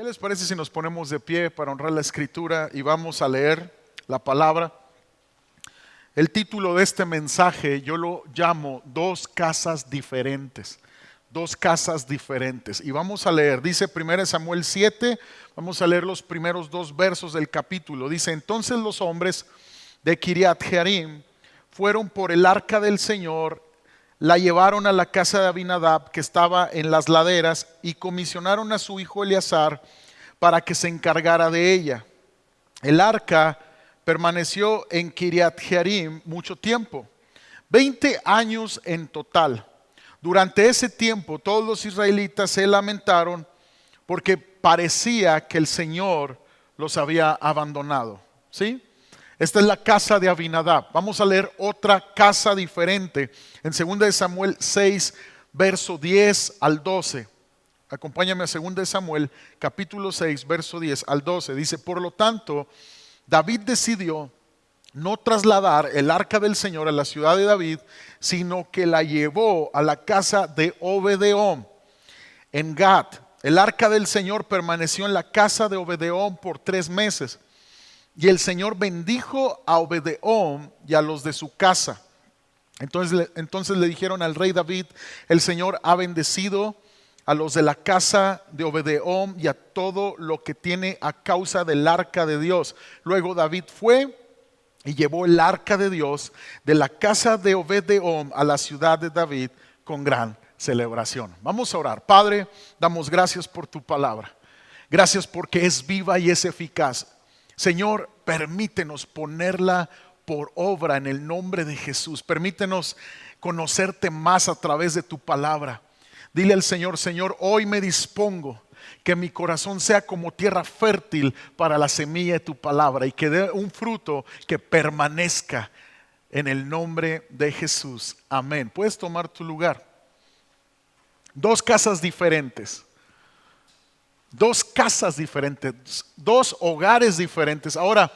¿Qué les parece si nos ponemos de pie para honrar la escritura y vamos a leer la palabra? El título de este mensaje yo lo llamo Dos casas diferentes. Dos casas diferentes. Y vamos a leer, dice 1 Samuel 7, vamos a leer los primeros dos versos del capítulo. Dice: entonces los hombres de Kiriat Jearim fueron por el arca del Señor, la llevaron a la casa de Abinadab que estaba en las laderas y comisionaron a su hijo Eleazar para que se encargara de ella. El arca permaneció en Kiriat Jearim mucho tiempo, 20 años en total. Durante ese tiempo todos los israelitas se lamentaron porque parecía que el Señor los había abandonado. ¿Sí? Esta es la casa de Abinadab. Vamos a leer otra casa diferente en 2 Samuel 6, verso 10 al 12. Acompáñame a 2 Samuel capítulo 6, verso 10 al 12. Dice: por lo tanto, David decidió no trasladar el arca del Señor a la ciudad de David, sino que la llevó a la casa de Obed-edom en Gat. El arca del Señor permaneció en la casa de Obed-edom por 3 meses. Y el Señor bendijo a Obed-edom y a los de su casa. Entonces le dijeron al rey David: el Señor ha bendecido a los de la casa de Obed-edom y a todo lo que tiene a causa del arca de Dios. Luego David fue y llevó el arca de Dios de la casa de Obed-edom a la ciudad de David con gran celebración. Vamos a orar. Padre, damos gracias por tu palabra. Gracias porque es viva y es eficaz. Señor, permítenos ponerla por obra en el nombre de Jesús. Permítenos conocerte más a través de tu palabra. Dile al Señor: Señor, hoy me dispongo que mi corazón sea como tierra fértil para la semilla de tu palabra y que dé un fruto que permanezca en el nombre de Jesús. Amén. Puedes tomar tu lugar. Dos casas diferentes. Dos casas diferentes, dos hogares diferentes. Ahora,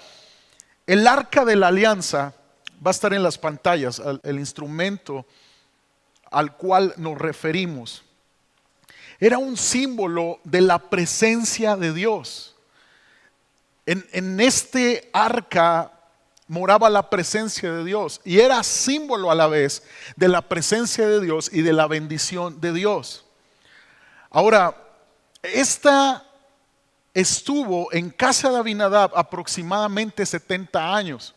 el arca de la alianza va a estar en las pantallas, el instrumento al cual nos referimos. Era un símbolo de la presencia de Dios. En este arca moraba la presencia de Dios y era símbolo a la vez de la presencia de Dios y de la bendición de Dios. Ahora, esta estuvo en casa de Abinadab aproximadamente 70 años.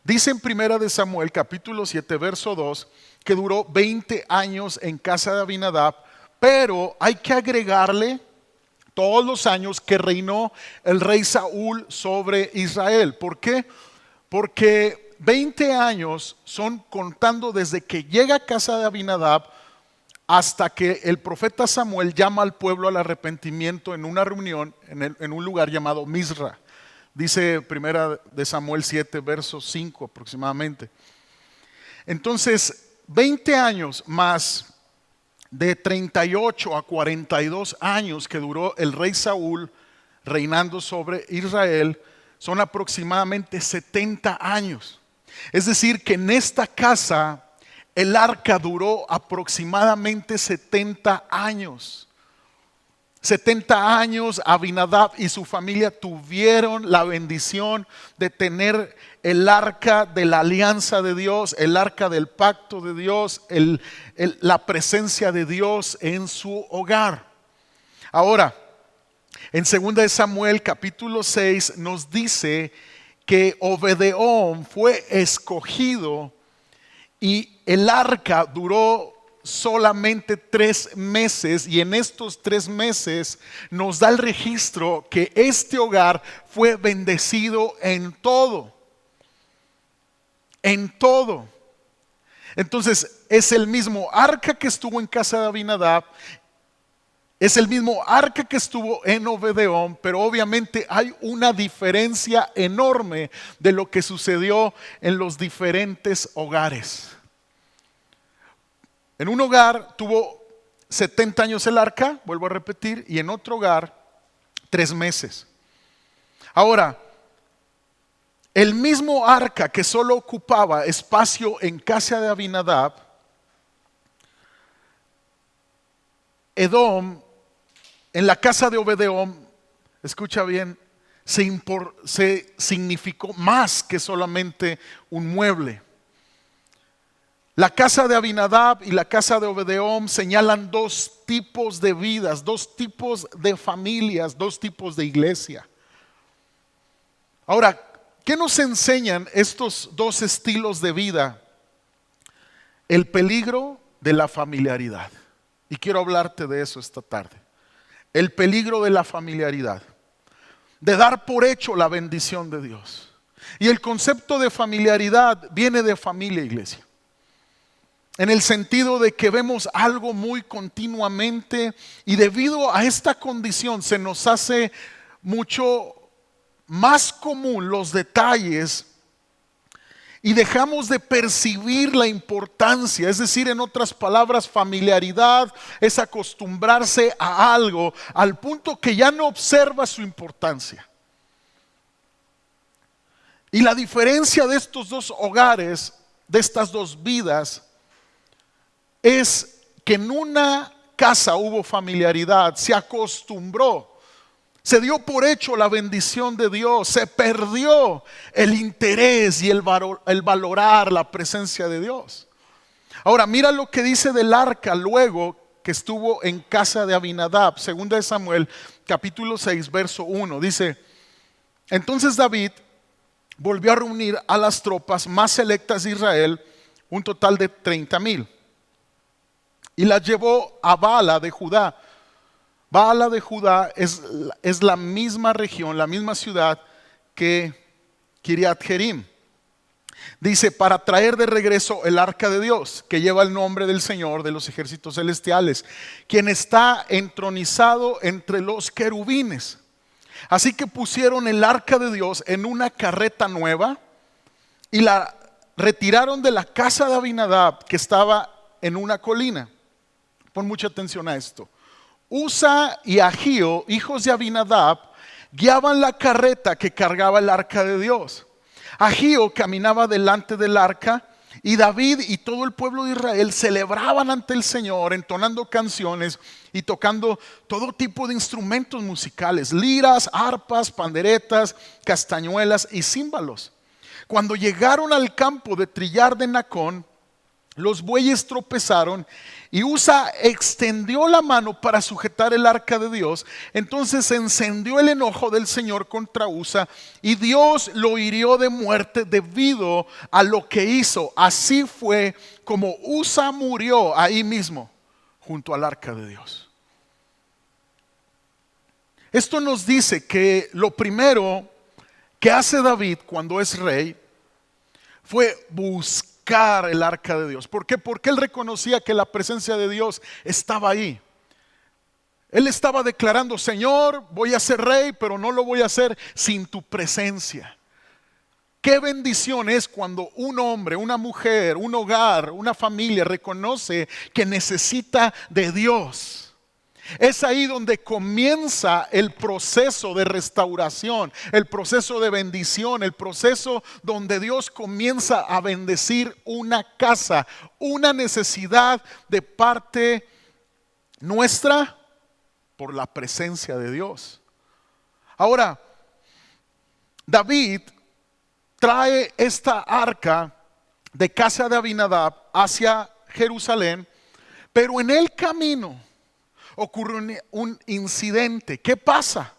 Dice en 1 Samuel capítulo 7 verso 2 que duró 20 años en casa de Abinadab, pero hay que agregarle todos los años que reinó el rey Saúl sobre Israel. ¿Por qué? Porque 20 años son contando desde que llega a casa de Abinadab hasta que el profeta Samuel llama al pueblo al arrepentimiento en una reunión en un lugar llamado Misra. Dice 1 Samuel 7, verso 5 aproximadamente. Entonces, 20 años más de 38 a 42 años que duró el rey Saúl reinando sobre Israel, son aproximadamente 70 años. Es decir, que en esta casa el arca duró aproximadamente 70 años. 70 años Abinadab y su familia tuvieron la bendición de tener el arca de la alianza de Dios, el arca del pacto de Dios, la presencia de Dios en su hogar. Ahora, en 2 Samuel capítulo 6 nos dice que Obed-edom fue escogido y el arca duró solamente 3 meses, y en estos 3 meses nos da el registro que este hogar fue bendecido en todo. En todo. Entonces es el mismo arca que estuvo en casa de Abinadab, es el mismo arca que estuvo en Obed-edom, pero obviamente hay una diferencia enorme de lo que sucedió en los diferentes hogares. En un hogar tuvo 70 años el arca, vuelvo a repetir, y en otro hogar 3 meses. Ahora, el mismo arca que solo ocupaba espacio en casa de Abinadab, Edom, en la casa de Obed-edom escucha bien, se significó más que solamente un mueble. La casa de Abinadab y la casa de Obed-Edom señalan dos tipos de vidas, dos tipos de familias, dos tipos de iglesia. Ahora, ¿qué nos enseñan estos dos estilos de vida? El peligro de la familiaridad. Y quiero hablarte de eso esta tarde. El peligro de la familiaridad, de dar por hecho la bendición de Dios. Y el concepto de familiaridad viene de familia, iglesia. En el sentido de que vemos algo muy continuamente y debido a esta condición se nos hace mucho más común los detalles y dejamos de percibir la importancia. Es decir, en otras palabras, familiaridad es acostumbrarse a algo al punto que ya no observa su importancia. Y la diferencia de estos dos hogares, de estas dos vidas, es que en una casa hubo familiaridad, se acostumbró, se dio por hecho la bendición de Dios, se perdió el interés y el valorar la presencia de Dios. Ahora mira lo que dice del arca luego que estuvo en casa de Abinadab, 2 Samuel capítulo 6 verso 1, dice: entonces David volvió a reunir a las tropas más selectas de Israel, un total de 30,000. Y las llevó a Baala de Judá. Baala de Judá es la misma región, la misma ciudad que Kiriat Jearim. Dice, para traer de regreso el arca de Dios, que lleva el nombre del Señor de los ejércitos celestiales, quien está entronizado entre los querubines. Así que pusieron el arca de Dios en una carreta nueva y la retiraron de la casa de Abinadab, que estaba en una colina. Pon mucha atención a esto. Usa y Ahío, hijos de Abinadab, guiaban la carreta que cargaba el arca de Dios. Ahío caminaba delante del arca y David y todo el pueblo de Israel celebraban ante el Señor, entonando canciones y tocando todo tipo de instrumentos musicales, liras, arpas, panderetas, castañuelas y címbalos. Cuando llegaron al campo de trillar de Nacón, los bueyes tropezaron y Usa extendió la mano para sujetar el arca de Dios. Entonces se encendió el enojo del Señor contra Usa y Dios lo hirió de muerte debido a lo que hizo. Así fue como Usa murió ahí mismo, junto al arca de Dios. Esto nos dice que lo primero que hace David cuando es rey fue buscar el arca de Dios. ¿Por qué? Porque él reconocía que la presencia de Dios estaba ahí. Él estaba declarando: Señor, voy a ser rey, pero no lo voy a hacer sin tu presencia. Qué bendición es cuando un hombre, una mujer, un hogar, una familia reconoce que necesita de Dios. Es ahí donde comienza el proceso de restauración, el proceso de bendición, el proceso donde Dios comienza a bendecir una casa, una necesidad de parte nuestra por la presencia de Dios. Ahora, David trae esta arca de casa de Abinadab hacia Jerusalén, pero en el camino ocurre un incidente. ¿Qué pasa?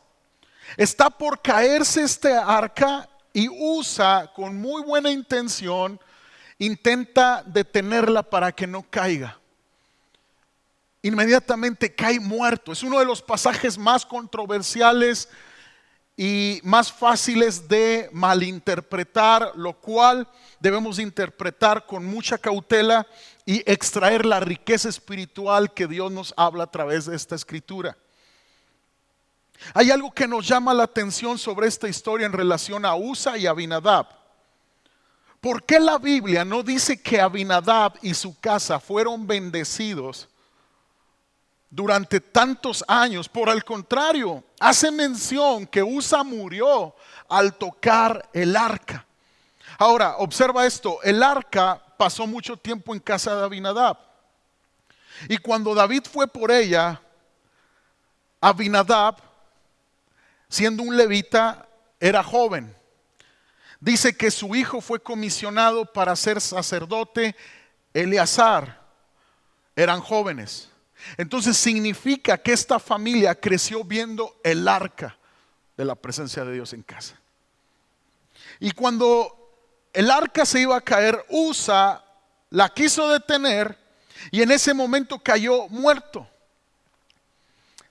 Está por caerse este arca y Usa, con muy buena intención, intenta detenerla para que no caiga. Inmediatamente cae muerto. Es uno de los pasajes más controversiales y más fáciles de malinterpretar, lo cual debemos interpretar con mucha cautela y extraer la riqueza espiritual que Dios nos habla a través de esta escritura. Hay algo que nos llama la atención sobre esta historia en relación a Usa y Abinadab. ¿Por qué la Biblia no dice que Abinadab y su casa fueron bendecidos durante tantos años? Por el contrario, hace mención que Usa murió al tocar el arca. Ahora, observa esto: el arca pasó mucho tiempo en casa de Abinadab. Y cuando David fue por ella, Abinadab siendo un levita, era joven. Dice que su hijo fue comisionado para ser sacerdote, Eleazar. Eran jóvenes. Entonces significa que esta familia creció viendo el arca de la presencia de Dios en casa. Y cuando el arca se iba a caer, Usa la quiso detener y en ese momento cayó muerto.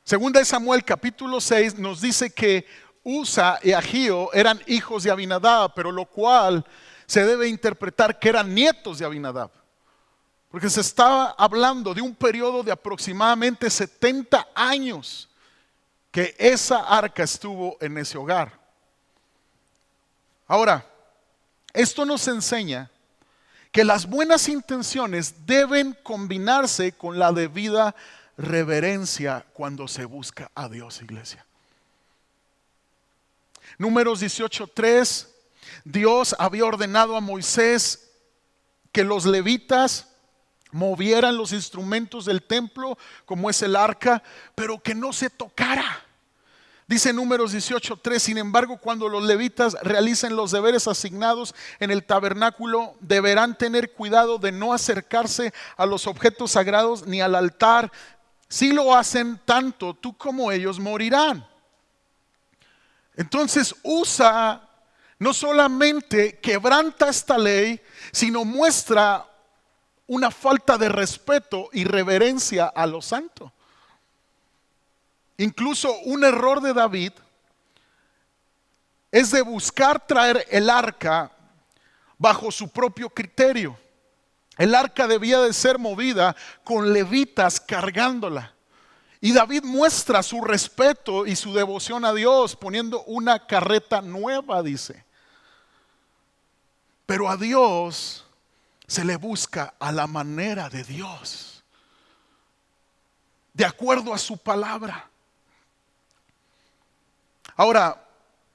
Segunda de Samuel capítulo 6 nos dice que Usa y Ahío eran hijos de Abinadab, pero lo cual se debe interpretar que eran nietos de Abinadab. Porque se estaba hablando de un periodo de aproximadamente 70 años que esa arca estuvo en ese hogar. Ahora, esto nos enseña que las buenas intenciones deben combinarse con la debida reverencia cuando se busca a Dios, iglesia. Números 18:3, Dios había ordenado a Moisés que los levitas movieran los instrumentos del templo, como es el arca, pero que no se tocara. Dice Números 18:3, sin embargo, cuando los levitas realicen los deberes asignados en el tabernáculo, deberán tener cuidado de no acercarse a los objetos sagrados ni al altar. Si lo hacen, tanto tú como ellos morirán. Entonces Usa no solamente quebranta esta ley, sino muestra una falta de respeto y reverencia a lo santo. Incluso un error de David es de buscar traer el arca bajo su propio criterio. El arca debía de ser movida con levitas cargándola. Y David muestra su respeto y su devoción a Dios poniendo una carreta nueva, dice. Pero a Dios se le busca a la manera de Dios, de acuerdo a su palabra. Ahora,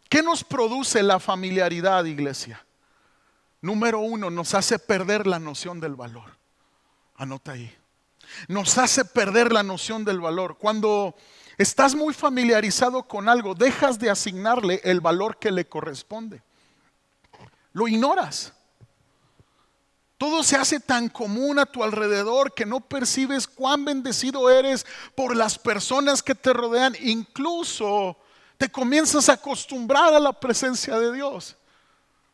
¿qué nos produce la familiaridad, iglesia? Número uno, nos hace perder la noción del valor. Anota ahí. Nos hace perder la noción del valor. Cuando estás muy familiarizado con algo, dejas de asignarle el valor que le corresponde. Lo ignoras. Todo se hace tan común a tu alrededor que no percibes cuán bendecido eres por las personas que te rodean. Incluso te comienzas a acostumbrar a la presencia de Dios.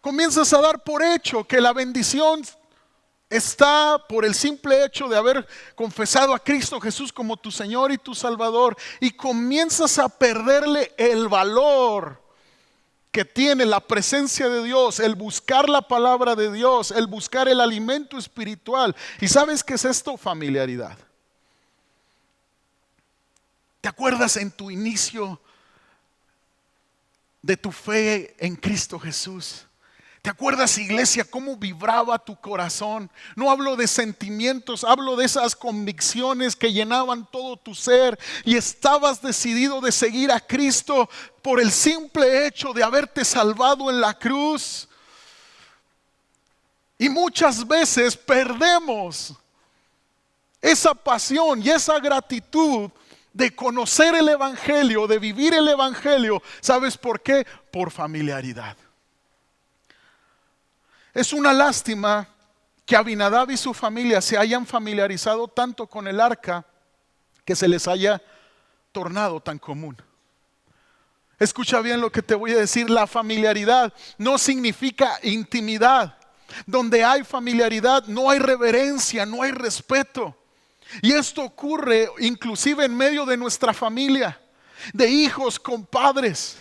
Comienzas a dar por hecho que la bendición está por el simple hecho de haber confesado a Cristo Jesús como tu Señor y tu Salvador, y comienzas a perderle el valor que tiene la presencia de Dios, el buscar la palabra de Dios, el buscar el alimento espiritual. ¿Y sabes qué es esto? Familiaridad. ¿Te acuerdas en tu inicio de tu fe en Cristo Jesús? ¿Te acuerdas, iglesia, cómo vibraba tu corazón? No hablo de sentimientos, hablo de esas convicciones que llenaban todo tu ser y estabas decidido de seguir a Cristo por el simple hecho de haberte salvado en la cruz. Y muchas veces perdemos esa pasión y esa gratitud de conocer el Evangelio, de vivir el Evangelio. ¿Sabes por qué? Por familiaridad. Es una lástima que Abinadab y su familia se hayan familiarizado tanto con el arca que se les haya tornado tan común. Escucha bien lo que te voy a decir. La familiaridad no significa intimidad. Donde hay familiaridad no hay reverencia, no hay respeto. Y esto ocurre inclusive en medio de nuestra familia, de hijos con padres.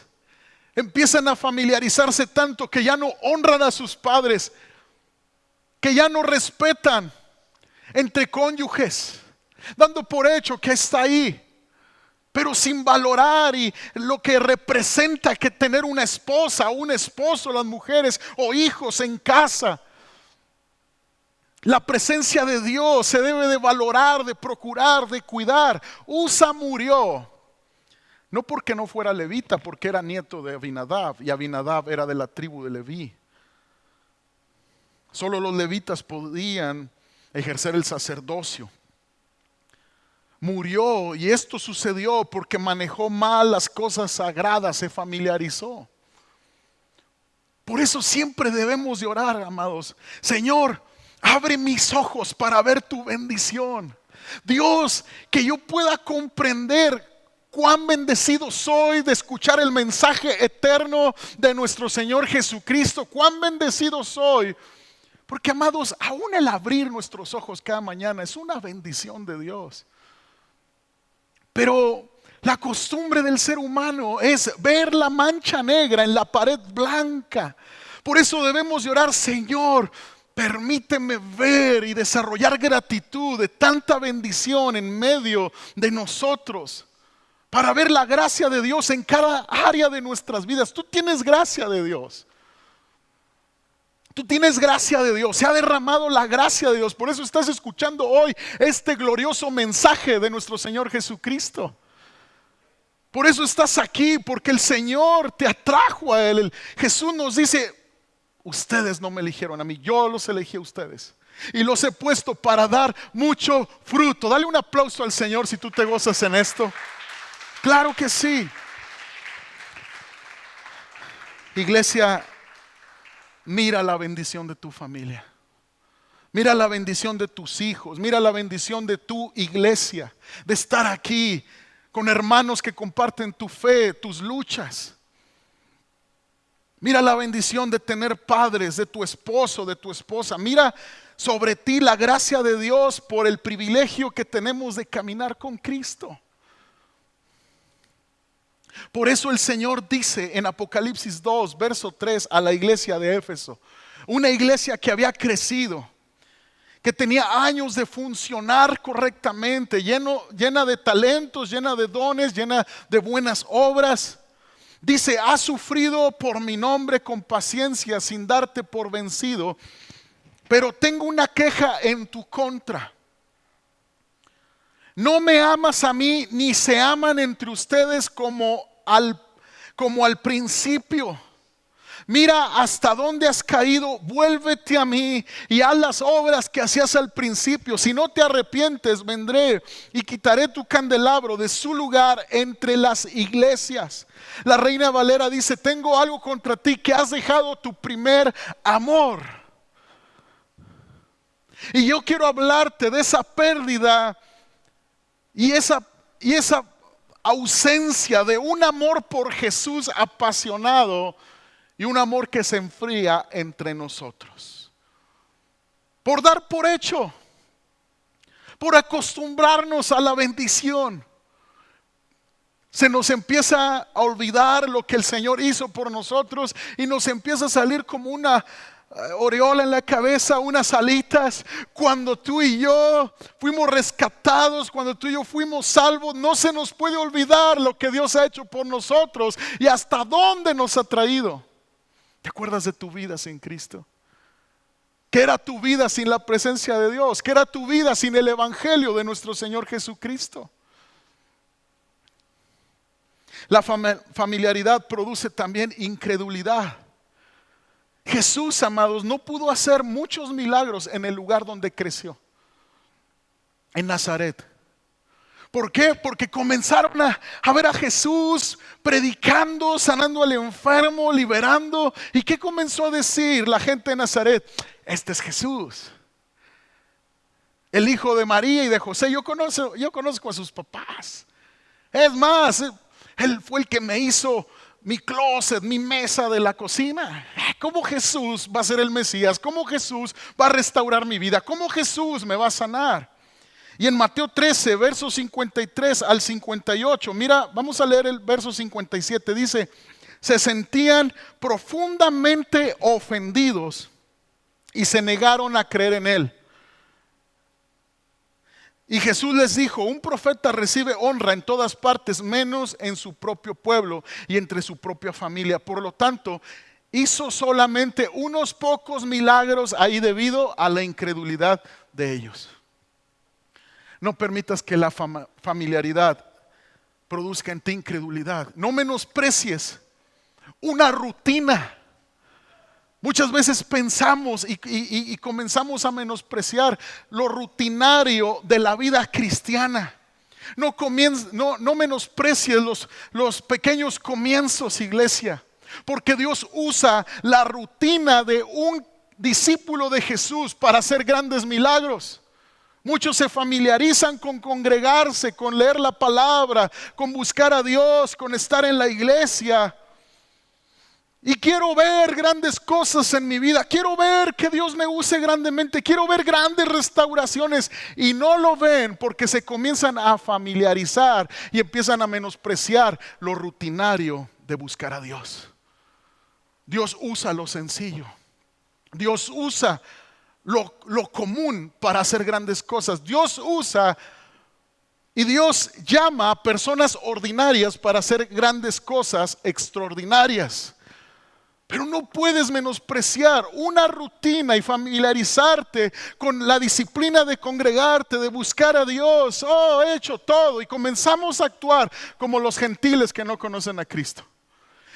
Empiezan a familiarizarse tanto que ya no honran a sus padres, que ya no respetan entre cónyuges, dando por hecho que está ahí, pero sin valorar y lo que representa que tener una esposa o un esposo, las mujeres o hijos en casa. La presencia de Dios se debe de valorar, de procurar, de cuidar. Usa murió. No porque no fuera levita, porque era nieto de Abinadab, y Abinadab era de la tribu de Leví. Solo los levitas podían ejercer el sacerdocio. murió, y esto sucedió porque manejó mal las cosas sagradas, se familiarizó. Por eso siempre debemos de orar, amados. Señor, abre mis ojos para ver tu bendición. Dios, que yo pueda comprender cuán bendecido soy de escuchar el mensaje eterno de nuestro Señor Jesucristo. Cuán bendecido soy. Porque, amados, aún el abrir nuestros ojos cada mañana es una bendición de Dios. Pero la costumbre del ser humano es ver la mancha negra en la pared blanca. Por eso debemos de orar: Señor, permíteme ver y desarrollar gratitud de tanta bendición en medio de nosotros, para ver la gracia de Dios en cada área de nuestras vidas. Tú tienes gracia de Dios. Tú tienes gracia de Dios, se ha derramado la gracia de Dios. Por eso estás escuchando hoy este glorioso mensaje de nuestro Señor Jesucristo. Por eso estás aquí, porque el Señor te atrajo a Él. Jesús nos dice: ustedes no me eligieron a mí, yo los elegí a ustedes. Y los he puesto para dar mucho fruto. Dale un aplauso al Señor si tú te gozas en esto. Claro que sí. Iglesia, mira la bendición de tu familia. Mira la bendición de tus hijos. Mira la bendición de tu iglesia. De estar aquí con hermanos que comparten tu fe, tus luchas. Mira la bendición de tener padres, de tu esposo, de tu esposa. Mira sobre ti la gracia de Dios por el privilegio que tenemos de caminar con Cristo. Por eso el Señor dice en Apocalipsis 2, verso 3 a la iglesia de Éfeso, una iglesia que había crecido, que tenía años de funcionar correctamente, llena de talentos, llena de dones, llena de buenas obras. Dice: has sufrido por mi nombre con paciencia sin darte por vencido, pero tengo una queja en tu contra. No me amas a mí, ni se aman entre ustedes como al principio. Mira hasta dónde has caído, vuélvete a mí y haz las obras que hacías al principio. Si no te arrepientes, vendré y quitaré tu candelabro de su lugar entre las iglesias. La Reina Valera dice: tengo algo contra ti, que has dejado tu primer amor. Y yo quiero hablarte de esa pérdida y esa ausencia de un amor por Jesús apasionado y un amor que se enfría entre nosotros. Por dar por hecho, por acostumbrarnos a la bendición, se nos empieza a olvidar lo que el Señor hizo por nosotros y nos empieza a salir como una aureola en la cabeza, unas alitas. Cuando tú y yo fuimos rescatados, cuando tú y yo fuimos salvos, no se nos puede olvidar lo que Dios ha hecho por nosotros y hasta dónde nos ha traído. ¿Te acuerdas de tu vida sin Cristo? ¿Qué era tu vida sin la presencia de Dios? ¿Qué era tu vida sin el evangelio de nuestro Señor Jesucristo? La familiaridad produce también incredulidad. Jesús, amados, no pudo hacer muchos milagros en el lugar donde creció, en Nazaret. ¿Por qué? Porque comenzaron a ver a Jesús predicando, sanando al enfermo, liberando. ¿Y qué comenzó a decir la gente de Nazaret? Este es Jesús, el hijo de María y de José. Yo conozco a sus papás. Es más, él fue el que me hizo mi closet, mi mesa de la cocina. ¿Cómo Jesús va a ser el Mesías? ¿Cómo Jesús va a restaurar mi vida? ¿Cómo Jesús me va a sanar? Y en Mateo 13, versos 53 al 58, mira, vamos a leer el verso 57, dice: se sentían profundamente ofendidos y se negaron a creer en él. Y Jesús les dijo: un profeta recibe honra en todas partes, menos en su propio pueblo y entre su propia familia. Por lo tanto, hizo solamente unos pocos milagros ahí debido a la incredulidad de ellos. No permitas que la familiaridad produzca en ti incredulidad. No menosprecies una rutina. Muchas veces pensamos y comenzamos a menospreciar lo rutinario de la vida cristiana. No menosprecies los pequeños comienzos, iglesia, porque Dios usa la rutina de un discípulo de Jesús para hacer grandes milagros. Muchos se familiarizan con congregarse, con leer la palabra, con buscar a Dios, con estar en la iglesia. Y quiero ver grandes cosas en mi vida. Quiero ver que Dios me use grandemente. Quiero ver grandes restauraciones. Y no lo ven porque se comienzan a familiarizar y empiezan a menospreciar lo rutinario de buscar a Dios. Dios usa lo sencillo. Dios usa lo común para hacer grandes cosas. Dios usa y Dios llama a personas ordinarias para hacer grandes cosas extraordinarias. Pero no puedes menospreciar una rutina y familiarizarte con la disciplina de congregarte, de buscar a Dios. Oh, he hecho todo. Y comenzamos a actuar como los gentiles que no conocen a Cristo,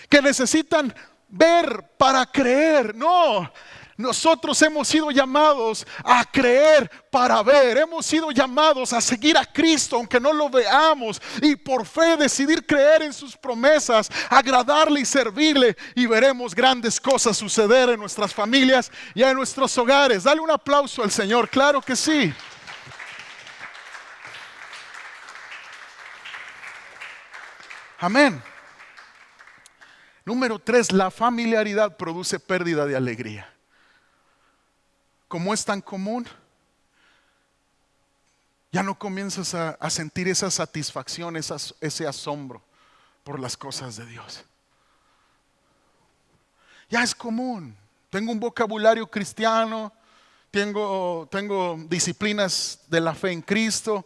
que necesitan ver para creer. No, nosotros hemos sido llamados a creer para ver. Hemos sido llamados a seguir a Cristo aunque no lo veamos, y por fe decidir creer en sus promesas, agradarle y servirle, y veremos grandes cosas suceder en nuestras familias y en nuestros hogares. Dale un aplauso al Señor, claro que sí. Amén. Número 3, la familiaridad produce pérdida de alegría. Como es tan común, ya no comienzas a sentir esa satisfacción, ese asombro por las cosas de Dios. Ya es común. Tengo un vocabulario cristiano, tengo disciplinas de la fe en Cristo.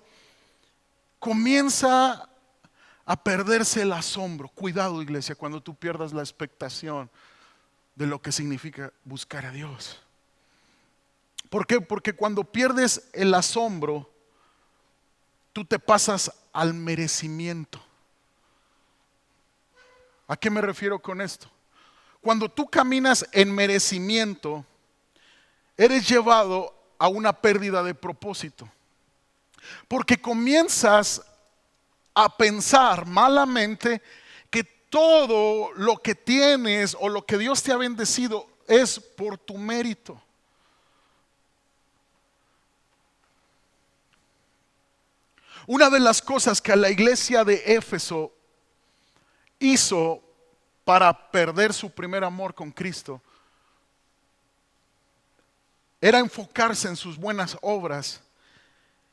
Comienza a perderse el asombro. Cuidado, iglesia, cuando tú pierdas la expectación de lo que significa buscar a Dios. ¿Por qué? Porque cuando pierdes el asombro, tú te pasas al merecimiento. ¿A qué me refiero con esto? Cuando tú caminas en merecimiento, eres llevado a una pérdida de propósito. Porque comienzas a pensar malamente que todo lo que tienes o lo que Dios te ha bendecido es por tu mérito. Una de las cosas que la iglesia de Éfeso hizo para perder su primer amor con Cristo era enfocarse en sus buenas obras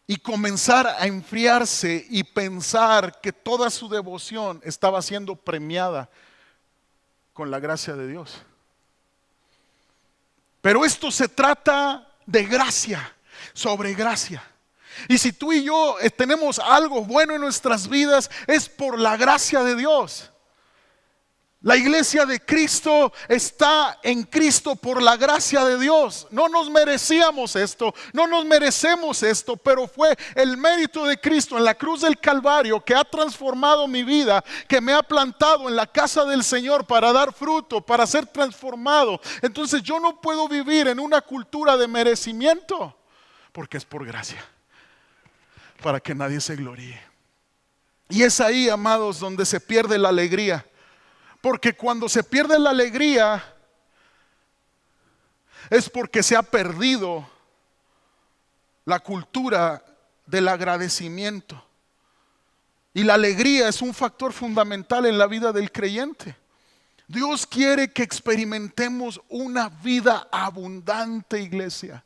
y comenzar a enfriarse y pensar que toda su devoción estaba siendo premiada con la gracia de Dios. Pero esto se trata de gracia sobre gracia. Y si tú y yo tenemos algo bueno en nuestras vidas, es por la gracia de Dios. La iglesia de Cristo está en Cristo por la gracia de Dios. No nos merecíamos esto, no nos merecemos esto, pero fue el mérito de Cristo en la cruz del Calvario que ha transformado mi vida, que me ha plantado en la casa del Señor para dar fruto, para ser transformado. Entonces yo no puedo vivir en una cultura de merecimiento, porque es por gracia, para que nadie se gloríe. Y es ahí, amados, donde se pierde la alegría. Porque cuando se pierde la alegría es porque se ha perdido la cultura del agradecimiento. Y la alegría es un factor fundamental en la vida del creyente. Dios quiere que experimentemos una vida abundante, iglesia.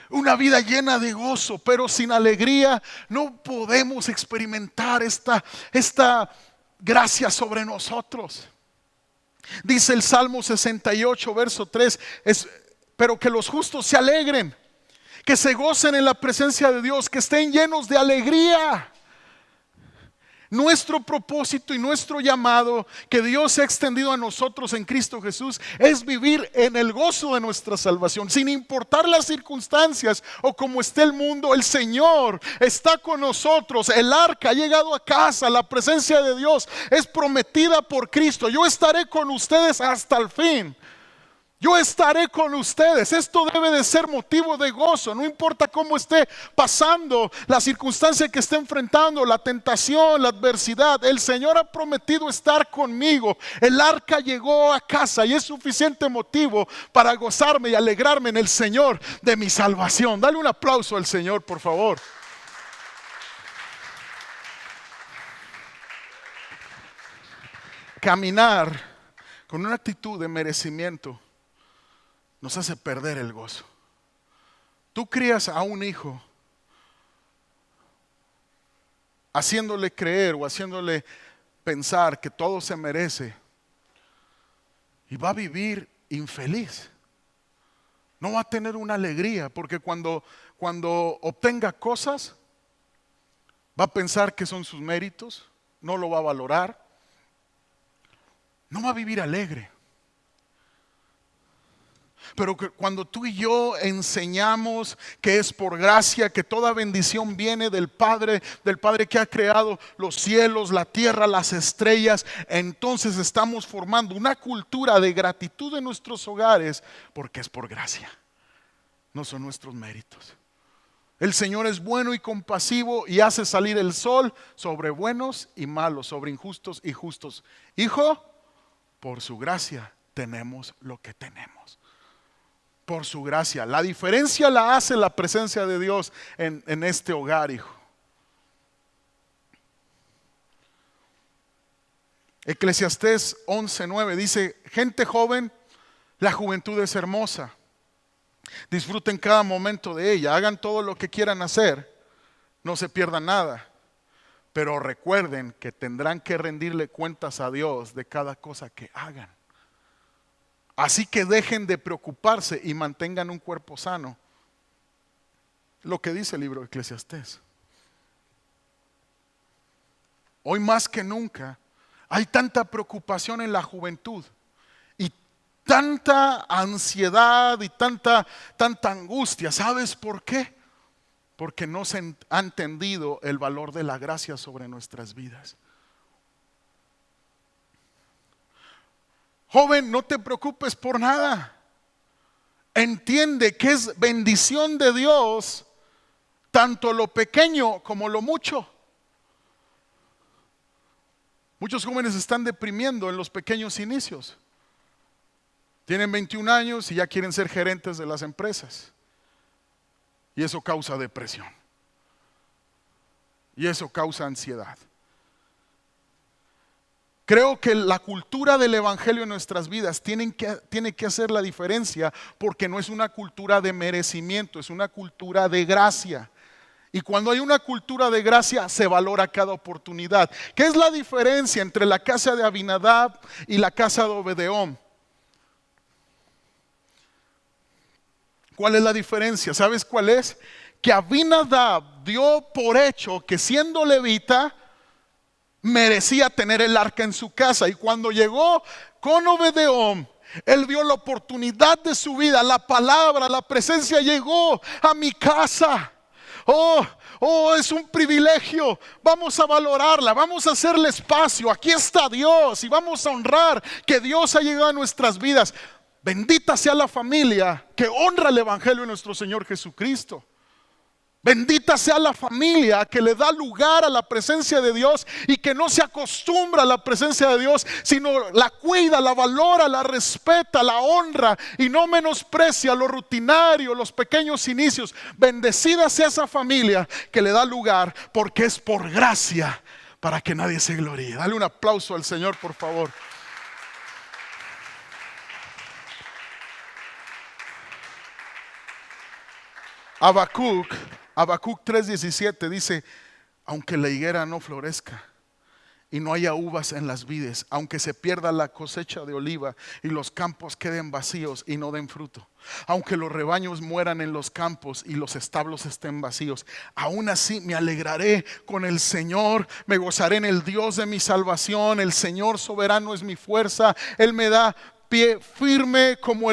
Una vida llena de gozo, pero sin alegría no podemos experimentar esta gracia sobre nosotros. Dice el Salmo 68, verso 3, pero que los justos se alegren, que se gocen en la presencia de Dios, que estén llenos de alegría. Nuestro propósito y nuestro llamado que Dios ha extendido a nosotros en Cristo Jesús es vivir en el gozo de nuestra salvación, sin importar las circunstancias o cómo esté el mundo. El Señor está con nosotros, el arca ha llegado a casa, la presencia de Dios es prometida por Cristo. Yo estaré con ustedes hasta el fin. Yo estaré con ustedes. Esto debe de ser motivo de gozo. No importa cómo esté pasando, la circunstancia que esté enfrentando, la tentación, la adversidad. El Señor ha prometido estar conmigo. El arca llegó a casa y es suficiente motivo para gozarme y alegrarme en el Señor de mi salvación. Dale un aplauso al Señor, por favor. Caminar con una actitud de merecimiento nos hace perder el gozo. Tú crías a un hijo haciéndole creer o haciéndole pensar que todo se merece y va a vivir infeliz. No va a tener una alegría porque cuando obtenga cosas va a pensar que son sus méritos, no lo va a valorar, no va a vivir alegre. Pero que cuando tú y yo enseñamos que es por gracia, que toda bendición viene del Padre que ha creado los cielos, la tierra, las estrellas, entonces estamos formando una cultura de gratitud en nuestros hogares, porque es por gracia, no son nuestros méritos. El Señor es bueno y compasivo y hace salir el sol sobre buenos y malos, sobre injustos y justos. Hijo, por su gracia tenemos lo que tenemos. Por su gracia. La diferencia la hace la presencia de Dios en este hogar, hijo. Eclesiastés 11:9 dice: gente joven, la juventud es hermosa. Disfruten cada momento de ella, hagan todo lo que quieran hacer, no se pierdan nada. Pero recuerden que tendrán que rendirle cuentas a Dios de cada cosa que hagan. Así que dejen de preocuparse y mantengan un cuerpo sano. Lo que dice el libro de Eclesiastés. Hoy más que nunca hay tanta preocupación en la juventud y tanta ansiedad y tanta angustia. ¿Sabes por qué? Porque no se ha entendido el valor de la gracia sobre nuestras vidas. Joven, no te preocupes por nada. Entiende que es bendición de Dios tanto lo pequeño como lo mucho. Muchos jóvenes están deprimiendo en los pequeños inicios. Tienen 21 años y ya quieren ser gerentes de las empresas. Y eso causa depresión. Y eso causa ansiedad. Creo que la cultura del evangelio en nuestras vidas tiene que hacer la diferencia, porque no es una cultura de merecimiento, es una cultura de gracia. Y cuando hay una cultura de gracia, se valora cada oportunidad. ¿Qué es la diferencia entre la casa de Abinadab y la casa de Obed-edom? ¿Cuál es la diferencia? ¿Sabes cuál es? Que Abinadab dio por hecho que siendo levita merecía tener el arca en su casa, y cuando llegó con Obed-edom, él vio la oportunidad de su vida, la palabra, la presencia llegó a mi casa. Oh, es un privilegio. Vamos a valorarla, vamos a hacerle espacio. Aquí está Dios y vamos a honrar que Dios ha llegado a nuestras vidas. Bendita sea la familia que honra el evangelio de nuestro Señor Jesucristo. Bendita sea la familia que le da lugar a la presencia de Dios y que no se acostumbra a la presencia de Dios, sino la cuida, la valora, la respeta, la honra y no menosprecia lo rutinario, los pequeños inicios. Bendecida sea esa familia que le da lugar, porque es por gracia, para que nadie se gloríe. Dale un aplauso al Señor, por favor. Habacuc 3:17 dice: aunque la higuera no florezca y no haya uvas en las vides, aunque se pierda la cosecha de oliva y los campos queden vacíos y no den fruto, aunque los rebaños mueran en los campos y los establos estén vacíos, aún así me alegraré con el Señor, me gozaré en el Dios de mi salvación. El Señor soberano es mi fuerza, Él me da pie firme como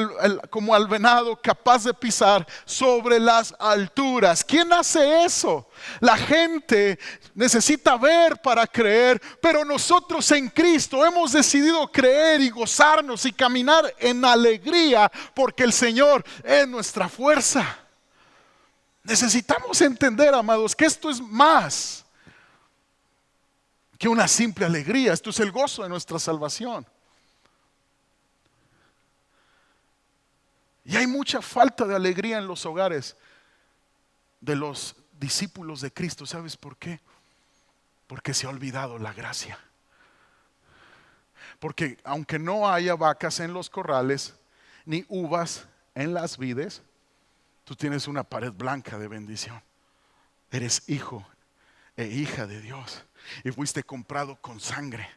al venado, capaz de pisar sobre las alturas. ¿Quién hace eso? La gente necesita ver para creer, pero nosotros en Cristo hemos decidido creer y gozarnos y caminar en alegría porque el Señor es nuestra fuerza. Necesitamos entender, amados, que esto es más que una simple alegría. Esto es el gozo de nuestra salvación. Y hay mucha falta de alegría en los hogares de los discípulos de Cristo. ¿Sabes por qué? Porque se ha olvidado la gracia. Porque aunque no haya vacas en los corrales, ni uvas en las vides, tú tienes una pared blanca de bendición. Eres hijo e hija de Dios y fuiste comprado con sangre.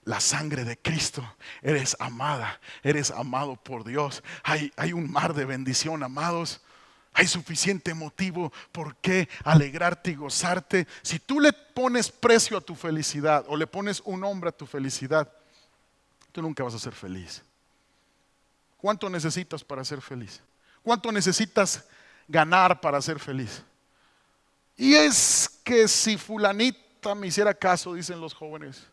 La sangre de Cristo. Eres amada, eres amado por Dios. Hay un mar de bendición, amados. Hay suficiente motivo por qué alegrarte y gozarte. Si tú le pones precio a tu felicidad o le pones un nombre a tu felicidad, tú nunca vas a ser feliz. ¿Cuánto necesitas para ser feliz? ¿Cuánto necesitas ganar para ser feliz? Y es que si fulanita me hiciera caso, dicen los jóvenes,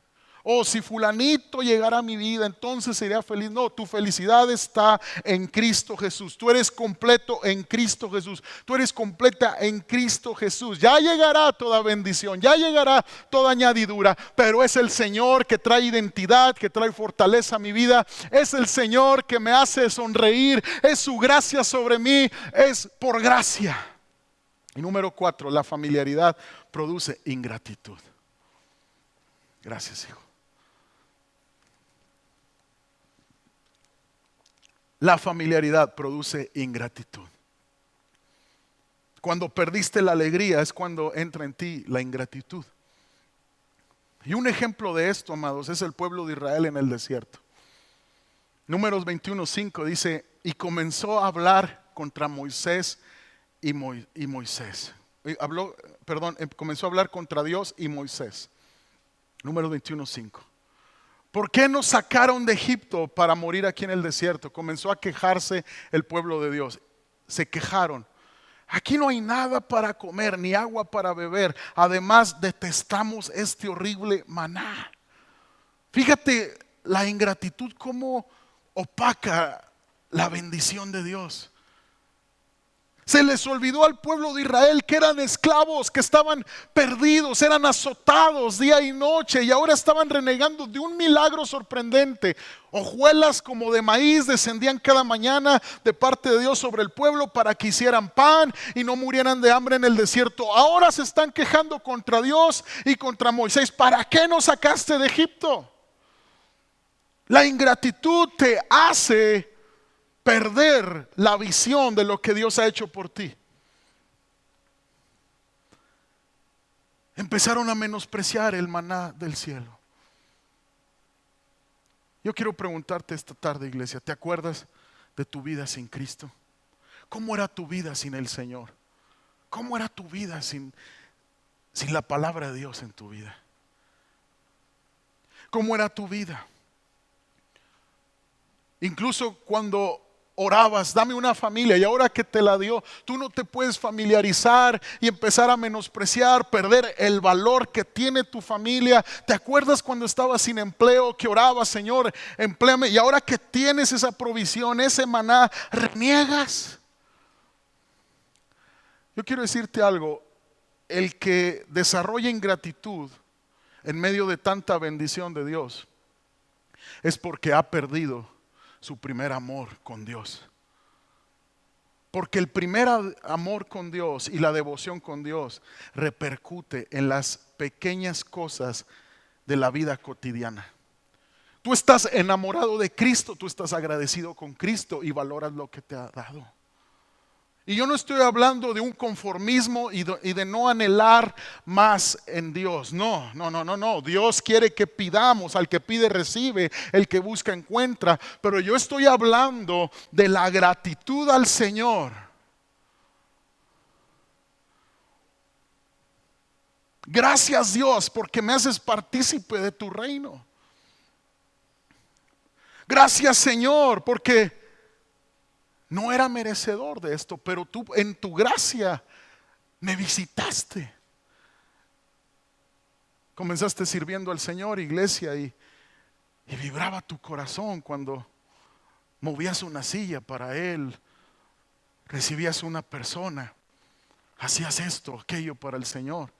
o si fulanito llegara a mi vida, entonces sería feliz. No, tu felicidad está en Cristo Jesús. Tú eres completo en Cristo Jesús. Tú eres completa en Cristo Jesús. Ya llegará toda bendición, ya llegará toda añadidura, pero es el Señor que trae identidad, que trae fortaleza a mi vida. Es el Señor que me hace sonreír. Es su gracia sobre mí, es por gracia. Y número 4, la familiaridad produce ingratitud. Gracias, hijo. La familiaridad produce ingratitud. Cuando perdiste la alegría es cuando entra en ti la ingratitud. Y un ejemplo de esto, amados, es el pueblo de Israel en el desierto. Números 21:5 dice, y comenzó a hablar contra Moisés y Moisés. Comenzó a hablar contra Dios y Moisés. Números 21:5. ¿Por qué nos sacaron de Egipto para morir aquí en el desierto? Comenzó a quejarse el pueblo de Dios. Se quejaron. Aquí no hay nada para comer, ni agua para beber. Además, detestamos este horrible maná. Fíjate la ingratitud cómo opaca la bendición de Dios. Se les olvidó al pueblo de Israel que eran esclavos, que estaban perdidos, eran azotados día y noche y ahora estaban renegando de un milagro sorprendente. Hojuelas como de maíz descendían cada mañana de parte de Dios sobre el pueblo para que hicieran pan y no murieran de hambre en el desierto. Ahora se están quejando contra Dios y contra Moisés. ¿Para qué nos sacaste de Egipto? La ingratitud te hace perder la visión de lo que Dios ha hecho por ti. Empezaron a menospreciar el maná del cielo. Yo quiero preguntarte esta tarde, iglesia, ¿te acuerdas de tu vida sin Cristo? ¿Cómo era tu vida sin el Señor? ¿Cómo era tu vida sin la palabra de Dios en tu vida? ¿Cómo era tu vida? Incluso cuando orabas, dame una familia, y ahora que te la dio, tú no te puedes familiarizar y empezar a menospreciar, perder el valor que tiene tu familia. ¿Te acuerdas cuando estabas sin empleo que orabas, Señor, empléame? Y ahora que tienes esa provisión, ese maná, reniegas. Yo quiero decirte algo, el que desarrolla ingratitud en medio de tanta bendición de Dios es porque ha perdido su primer amor con Dios. Porque el primer amor con Dios y la devoción con Dios repercute en las pequeñas cosas de la vida cotidiana. Tú estás enamorado de Cristo, tú estás agradecido con Cristo y valoras lo que te ha dado. Y yo no estoy hablando de un conformismo y de no anhelar más en Dios. No. Dios quiere que pidamos, al que pide recibe, el que busca encuentra. Pero yo estoy hablando de la gratitud al Señor. Gracias, Dios, porque me haces partícipe de tu reino. Gracias, Señor, porque no era merecedor de esto, pero tú en tu gracia me visitaste. Comenzaste sirviendo al Señor, iglesia, y vibraba tu corazón cuando movías una silla para Él, recibías una persona, hacías esto, aquello para el Señor.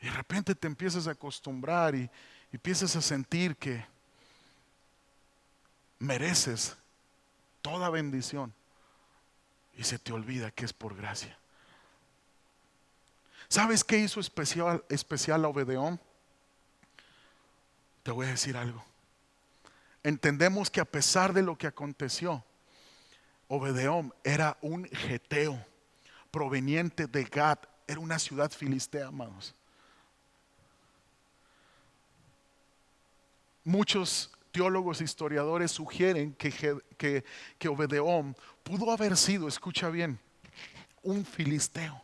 Y de repente te empiezas a acostumbrar y empiezas a sentir que mereces toda bendición y se te olvida que es por gracia. ¿Sabes qué hizo especial a Obed-edom? Te voy a decir algo. Entendemos que a pesar de lo que aconteció, Obed-edom era un geteo proveniente de Gat, era una ciudad filistea, amados. Muchos teólogos e historiadores sugieren que Obed-edom pudo haber sido, escucha bien, un filisteo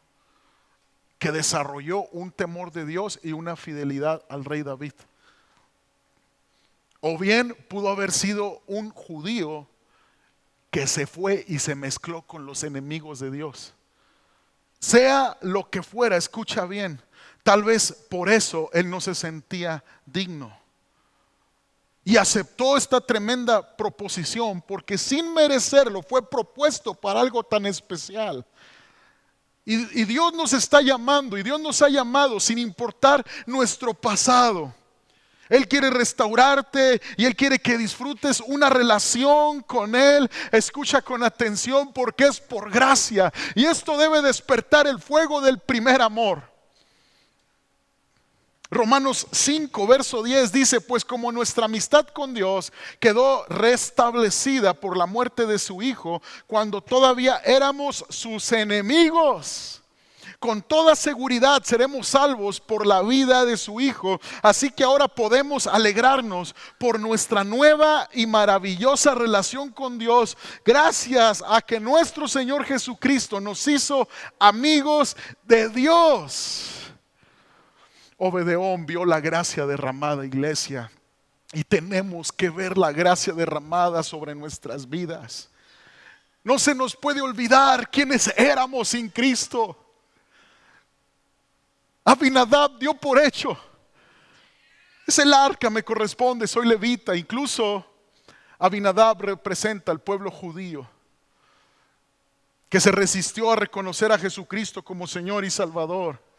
que desarrolló un temor de Dios y una fidelidad al rey David. O bien pudo haber sido un judío que se fue y se mezcló con los enemigos de Dios. Sea lo que fuera, escucha bien, tal vez por eso él no se sentía digno. Y aceptó esta tremenda proposición porque sin merecerlo fue propuesto para algo tan especial. Y Dios nos está llamando y Dios nos ha llamado sin importar nuestro pasado. Él quiere restaurarte y Él quiere que disfrutes una relación con Él. Escucha con atención porque es por gracia. Y esto debe despertar el fuego del primer amor. Romanos 5, verso 10 dice, pues como nuestra amistad con Dios quedó restablecida por la muerte de su Hijo, cuando todavía éramos sus enemigos, con toda seguridad seremos salvos por la vida de su Hijo. Así que ahora podemos alegrarnos por nuestra nueva y maravillosa relación con Dios, gracias a que nuestro Señor Jesucristo nos hizo amigos de Dios. Obed-edom vio la gracia derramada, iglesia, y tenemos que ver la gracia derramada sobre nuestras vidas. No se nos puede olvidar quiénes éramos sin Cristo. Abinadab dio por hecho, es el arca, me corresponde, soy levita. Incluso Abinadab representa al pueblo judío que se resistió a reconocer a Jesucristo como Señor y Salvador.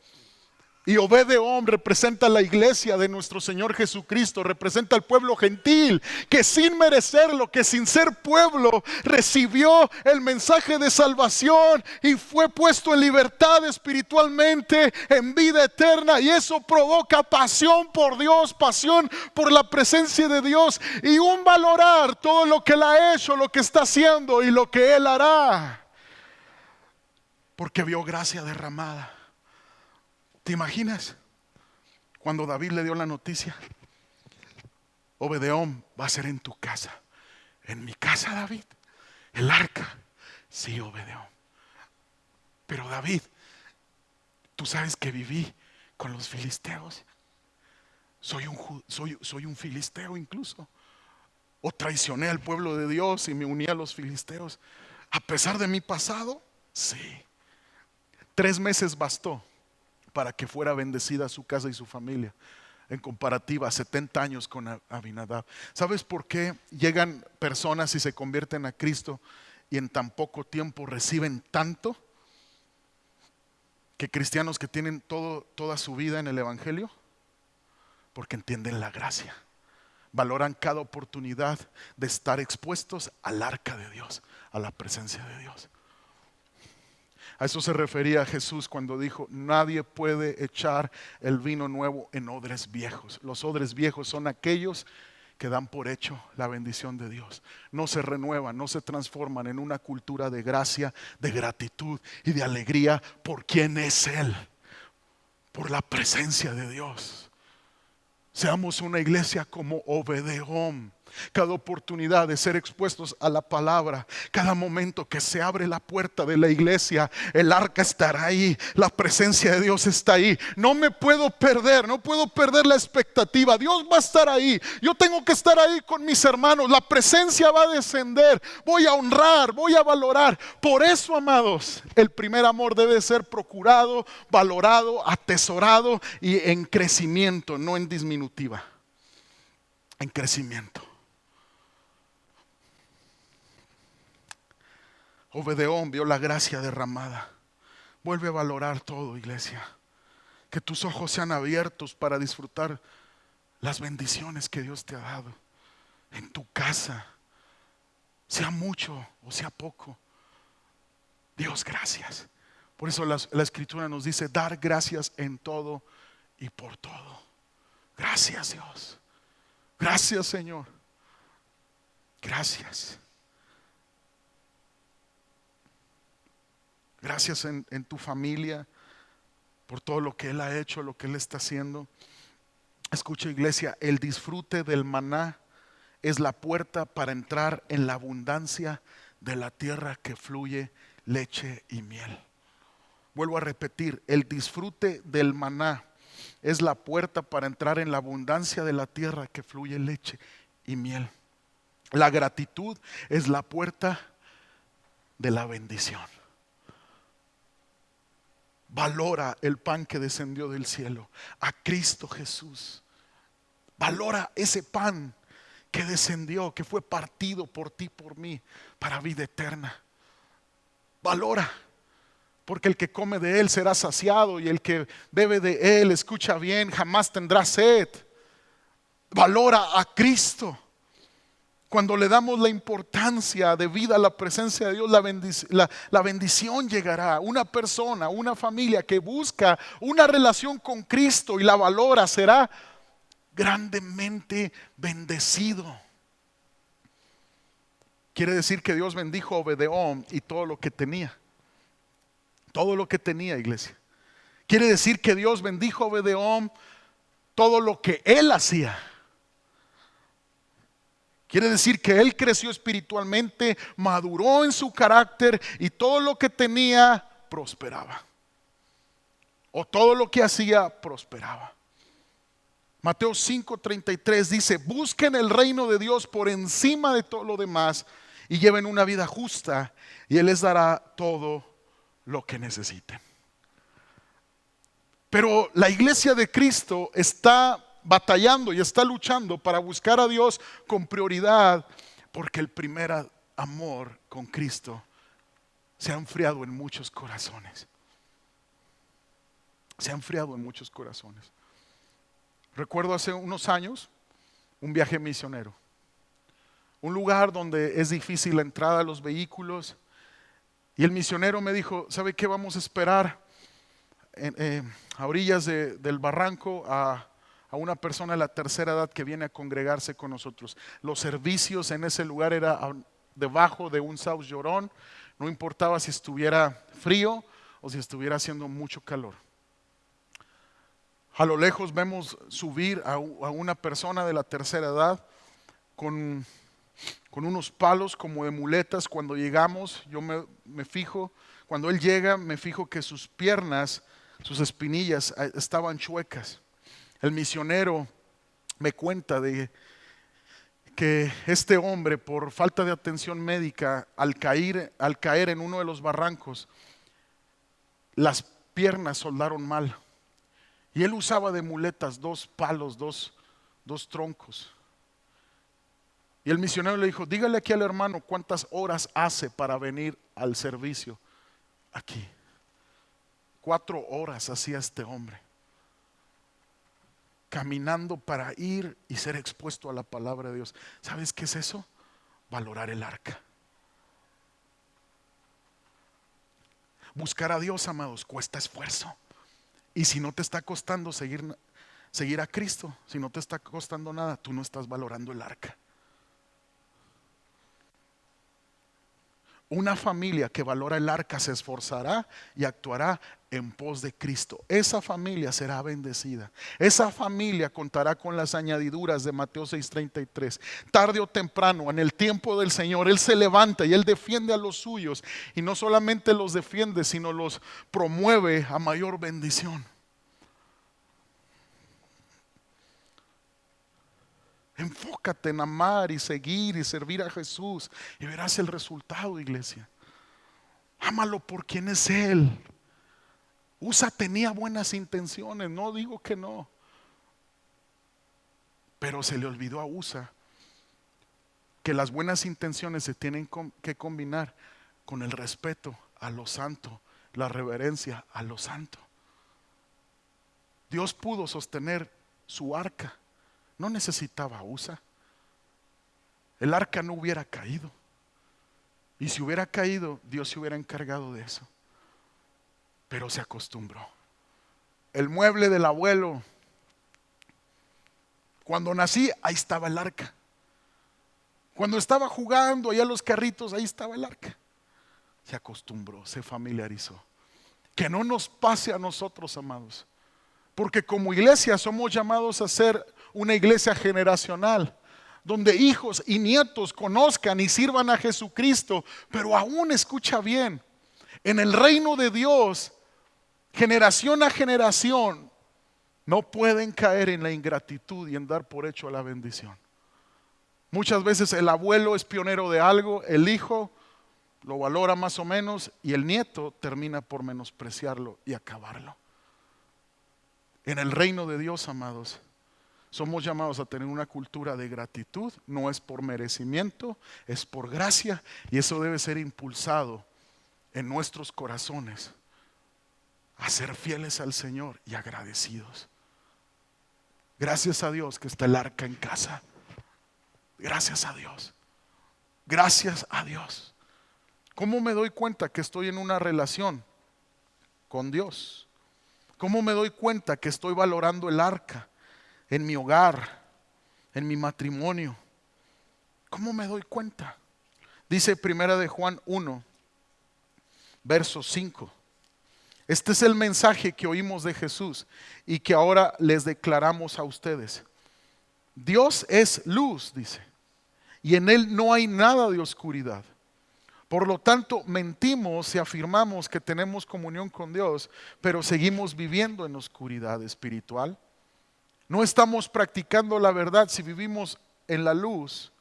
Y Obed-edom representa la iglesia de nuestro Señor Jesucristo, representa al pueblo gentil que sin merecerlo, que sin ser pueblo, recibió el mensaje de salvación y fue puesto en libertad espiritualmente, en vida eterna. Y eso provoca pasión por Dios, pasión por la presencia de Dios y un valorar todo lo que Él ha hecho, lo que está haciendo y lo que Él hará, porque vio gracia derramada. ¿Te imaginas cuando David le dio la noticia? Obed-edom va a ser en tu casa. En mi casa, David. El arca. Sí, Obed-edom. Pero David, tú sabes que viví con los filisteos. Soy un filisteo incluso. O traicioné al pueblo de Dios y me uní a los filisteos. A pesar de mi pasado, sí. 3 meses bastó para que fuera bendecida su casa y su familia, en comparativa a 70 años con Abinadab. ¿Sabes por qué llegan personas y se convierten a Cristo y en tan poco tiempo reciben tanto que cristianos que tienen toda su vida en el Evangelio? Porque entienden la gracia, valoran cada oportunidad de estar expuestos al arca de Dios, a la presencia de Dios. A eso se refería Jesús cuando dijo: nadie puede echar el vino nuevo en odres viejos. Los odres viejos son aquellos que dan por hecho la bendición de Dios. No se renuevan, no se transforman en una cultura de gracia, de gratitud y de alegría por quien es Él, por la presencia de Dios. Seamos una iglesia como Obed-edom, cada oportunidad de ser expuestos a la palabra, cada momento que se abre la puerta de la iglesia, el arca estará ahí, la presencia de Dios está ahí. No me puedo perder, no puedo perder la expectativa. Dios va a estar ahí, yo tengo que estar ahí con mis hermanos, la presencia va a descender, voy a honrar, voy a valorar. Por eso, amados, el primer amor debe ser procurado, valorado, atesorado y en crecimiento, no en disminutiva, en crecimiento. Obedeón vio la gracia derramada. Vuelve a valorar todo, iglesia. Que tus ojos sean abiertos para disfrutar las bendiciones que Dios te ha dado en tu casa, sea mucho o sea poco. Dios, gracias. Por eso la Escritura nos dice dar gracias en todo y por todo. Gracias, Dios. Gracias, Señor. Gracias. Gracias en tu familia por todo lo que Él ha hecho, lo que Él está haciendo. Escucha, iglesia, el disfrute del maná es la puerta para entrar en la abundancia de la tierra que fluye leche y miel. Vuelvo a repetir, el disfrute del maná es la puerta para entrar en la abundancia de la tierra que fluye leche y miel. La gratitud es la puerta de la bendición. Valora el pan que descendió del cielo, a Cristo Jesús. Valora ese pan que descendió, que fue partido por ti, por mí, para vida eterna. Valora, porque el que come de él será saciado y el que bebe de él, escucha bien, jamás tendrá sed. Valora a Cristo. Cuando le damos la importancia de vida a la presencia de Dios, la bendición llegará. Una persona, una familia que busca una relación con Cristo y la valora, será grandemente bendecido. Quiere decir que Dios bendijo a Obedeón y todo lo que tenía. Todo lo que tenía, iglesia. Quiere decir que Dios bendijo a Obedeón todo lo que él hacía. Quiere decir que él creció espiritualmente, maduró en su carácter y todo lo que tenía prosperaba. O todo lo que hacía prosperaba. Mateo 5:33 dice: busquen el reino de Dios por encima de todo lo demás y lleven una vida justa y Él les dará todo lo que necesiten. Pero la iglesia de Cristo está batallando y está luchando para buscar a Dios con prioridad, porque el primer amor con Cristo se ha enfriado en muchos corazones. Se ha enfriado en muchos corazones. Recuerdo hace unos años un viaje misionero, un lugar donde es difícil la entrada a los vehículos, y el misionero me dijo: ¿sabe qué? Vamos a esperar a orillas del barranco a una persona de la tercera edad que viene a congregarse con nosotros. Los servicios en ese lugar era debajo de un sauce llorón. No importaba si estuviera frío o si estuviera haciendo mucho calor. A lo lejos vemos subir a una persona de la tercera edad con unos palos como de muletas. Cuando llegamos, yo me fijo, cuando él llega, me fijo que sus piernas, sus espinillas estaban chuecas. El misionero me cuenta de que este hombre, por falta de atención médica, al caer en uno de los barrancos, las piernas soldaron mal. Y él usaba de muletas 2 palos, dos troncos. Y el misionero le dijo: dígale aquí al hermano cuántas horas hace para venir al servicio aquí. 4 horas hacía este hombre, caminando para ir y ser expuesto a la palabra de Dios. ¿Sabes qué es eso? Valorar el arca. Buscar a Dios, amados, cuesta esfuerzo. Y si no te está costando seguir a Cristo, si no te está costando nada, tú no estás valorando el arca. Una familia que valora el arca se esforzará y actuará en pos de Cristo. Esa familia será bendecida. Esa familia contará con las añadiduras de Mateo 6:33. Tarde o temprano, en el tiempo del Señor, Él se levanta y Él defiende a los suyos. Y no solamente los defiende, sino los promueve a mayor bendición. Enfócate en amar y seguir y servir a Jesús y verás el resultado, iglesia. Ámalo por quien es Él. Usa tenía buenas intenciones, no digo que no, pero se le olvidó a Usa que las buenas intenciones se tienen que combinar con el respeto a lo santo, la reverencia a lo santo. Dios pudo sostener su arca. No necesitaba a Usa. El arca no hubiera caído. Y si hubiera caído, Dios se hubiera encargado de eso. Pero se acostumbró. El mueble del abuelo. Cuando nací, ahí estaba el arca. Cuando estaba jugando allá los carritos, ahí estaba el arca. Se acostumbró, se familiarizó. Que no nos pase a nosotros, amados. Porque como iglesia somos llamados a ser una iglesia generacional, donde hijos y nietos conozcan y sirvan a Jesucristo. Pero aún, escucha bien, en el reino de Dios, generación a generación, no pueden caer en la ingratitud y en dar por hecho la bendición. Muchas veces el abuelo es pionero de algo, el hijo lo valora más o menos y el nieto termina por menospreciarlo y acabarlo. En el reino de Dios, amados, somos llamados a tener una cultura de gratitud. No es por merecimiento, es por gracia. Y eso debe ser impulsado en nuestros corazones a ser fieles al Señor y agradecidos. Gracias a Dios que está el arca en casa. Gracias a Dios. Gracias a Dios. ¿Cómo me doy cuenta que estoy en una relación con Dios? ¿Cómo me doy cuenta que estoy valorando el arca en mi hogar, en mi matrimonio? ¿Cómo me doy cuenta? Dice Primera de Juan 1, verso 5. Este es el mensaje que oímos de Jesús y que ahora les declaramos a ustedes. Dios es luz, dice, y en Él no hay nada de oscuridad. Por lo tanto, mentimos si afirmamos que tenemos comunión con Dios, pero seguimos viviendo en oscuridad espiritual. No estamos practicando la verdad si vivimos en la luz.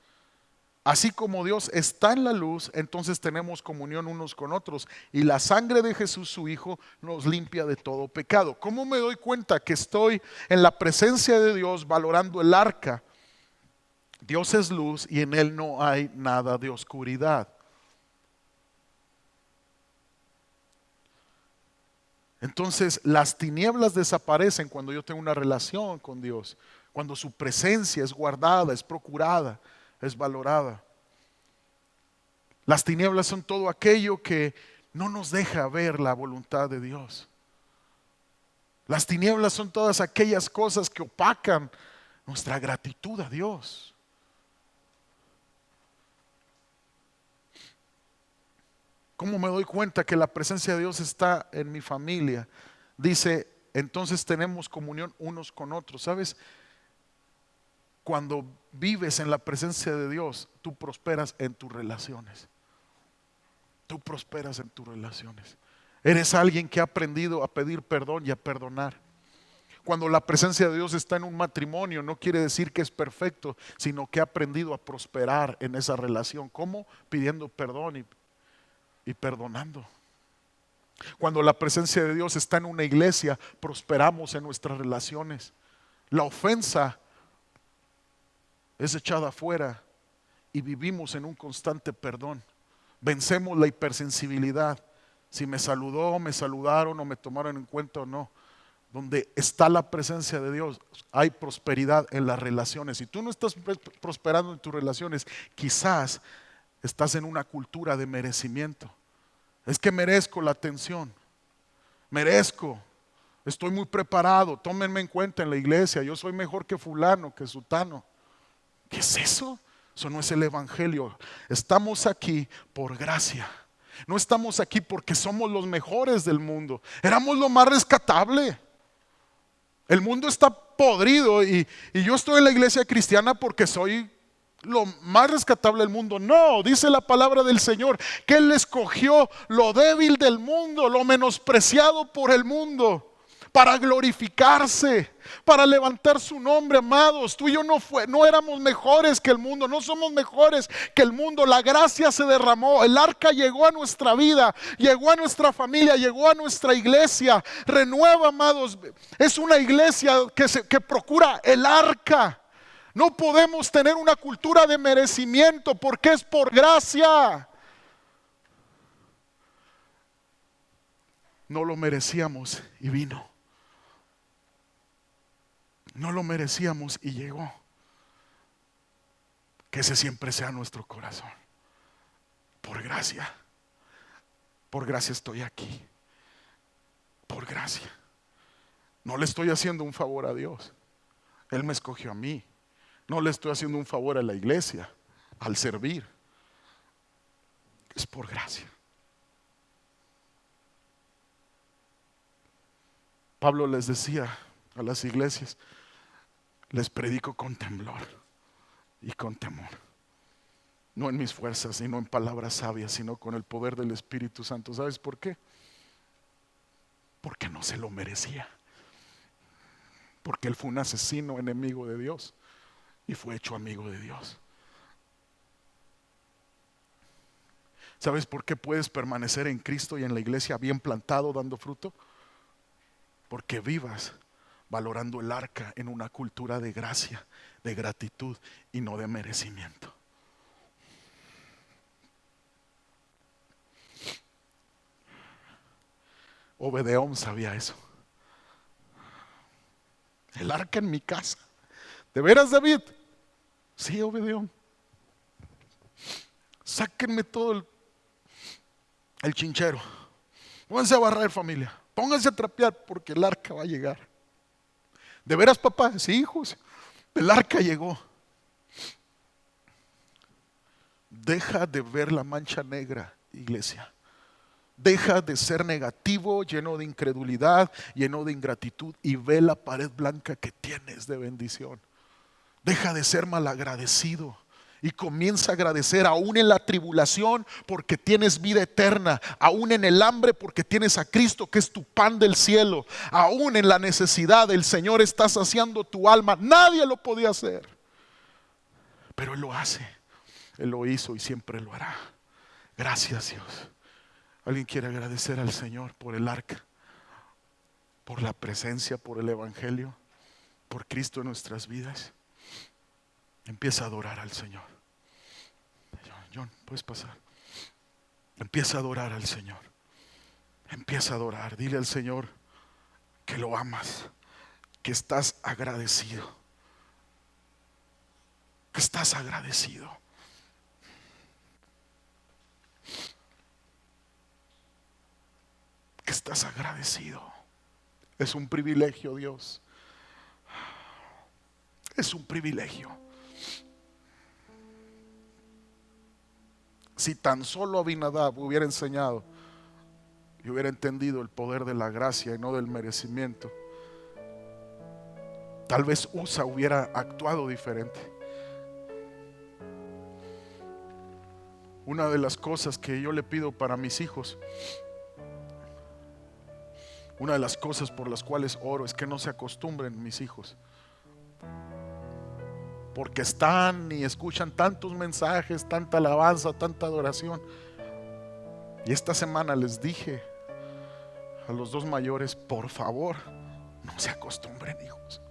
Así como Dios está en la luz, entonces tenemos comunión unos con otros. Y la sangre de Jesús, su Hijo, nos limpia de todo pecado. ¿Cómo me doy cuenta que estoy en la presencia de Dios valorando el arca? Dios es luz y en Él no hay nada de oscuridad. Entonces las tinieblas desaparecen cuando yo tengo una relación con Dios, cuando su presencia es guardada, es procurada, es valorada. Las tinieblas son todo aquello que no nos deja ver la voluntad de Dios. Las tinieblas son todas aquellas cosas que opacan nuestra gratitud a Dios. ¿Cómo me doy cuenta que la presencia de Dios está en mi familia? Dice, entonces tenemos comunión unos con otros. ¿Sabes? Cuando vives en la presencia de Dios, tú prosperas en tus relaciones. Tú prosperas en tus relaciones. Eres alguien que ha aprendido a pedir perdón y a perdonar. Cuando la presencia de Dios está en un matrimonio, no quiere decir que es perfecto, sino que ha aprendido a prosperar en esa relación. ¿Cómo? Pidiendo perdón y perdonando. Cuando la presencia de Dios está en una iglesia, prosperamos en nuestras relaciones. La ofensa es echada afuera y vivimos en un constante perdón. Vencemos la hipersensibilidad. Si me saludó, me saludaron o me tomaron en cuenta o no. Donde está la presencia de Dios, hay prosperidad en las relaciones. Si tú no estás prosperando en tus relaciones, quizás estás en una cultura de merecimiento. Es que merezco la atención, merezco, estoy muy preparado, tómenme en cuenta en la iglesia, yo soy mejor que fulano, que sutano. ¿Qué es eso? Eso no es el evangelio. Estamos aquí por gracia. No estamos aquí porque somos los mejores del mundo. Éramos lo más rescatable. El mundo está podrido y yo estoy en la iglesia cristiana porque soy lo más rescatable del mundo. No, dice la palabra del Señor que Él escogió lo débil del mundo, lo menospreciado por el mundo, para glorificarse, para levantar su nombre. Amados, tú y yo no éramos mejores que el mundo, no somos mejores que el mundo. La gracia se derramó, el arca llegó a nuestra vida, llegó a nuestra familia, llegó a nuestra iglesia. Renueva, amados, es una iglesia que procura el arca. No podemos tener una cultura de merecimiento porque es por gracia. No lo merecíamos y vino. No lo merecíamos y llegó. Que ese siempre sea nuestro corazón. Por gracia. Por gracia estoy aquí. Por gracia. No le estoy haciendo un favor a Dios. Él me escogió a mí. No le estoy haciendo un favor a la iglesia al servir. Es por gracia. Pablo les decía a las iglesias: les predico con temblor y con temor, no en mis fuerzas y no en palabras sabias, sino con el poder del Espíritu Santo. ¿Sabes por qué? Porque no se lo merecía. Porque él fue un asesino, enemigo de Dios, y fue hecho amigo de Dios. ¿Sabes por qué puedes permanecer en Cristo y en la iglesia bien plantado, dando fruto? Porque vivas valorando el arca en una cultura de gracia, de gratitud y no de merecimiento. Obed-Edom sabía eso. El arca en mi casa. ¿De veras, David? Sí, Obed-Edom. Sáquenme todo el chinchero. Pónganse a barrer, familia. Pónganse a trapear porque el arca va a llegar. ¿De veras, papá? Sí, hijos. El arca llegó. Deja de ver la mancha negra, iglesia. Deja de ser negativo, lleno de incredulidad, lleno de ingratitud, y ve la pared blanca que tienes de bendición. Deja de ser malagradecido y comienza a agradecer aún en la tribulación porque tienes vida eterna, aún en el hambre porque tienes a Cristo que es tu pan del cielo, aún en la necesidad el Señor está saciando tu alma. Nadie lo podía hacer, pero Él lo hace. Él lo hizo y siempre lo hará. Gracias, Dios. ¿Alguien quiere agradecer al Señor por el arca, por la presencia, por el evangelio, por Cristo en nuestras vidas? Empieza a adorar al Señor. John, puedes pasar. Empieza a adorar al Señor. Empieza a adorar. Dile al Señor que lo amas, que estás agradecido, que estás agradecido. Que estás agradecido. Es un privilegio, Dios. Es un privilegio. Si tan solo Abinadab hubiera enseñado y hubiera entendido el poder de la gracia y no del merecimiento, tal vez Usa hubiera actuado diferente. Una de las cosas que yo le pido para mis hijos, una de las cosas por las cuales oro, es que no se acostumbren mis hijos, porque están y escuchan tantos mensajes, tanta alabanza, tanta adoración. Y esta semana les dije a los dos mayores: por favor, no se acostumbren, hijos.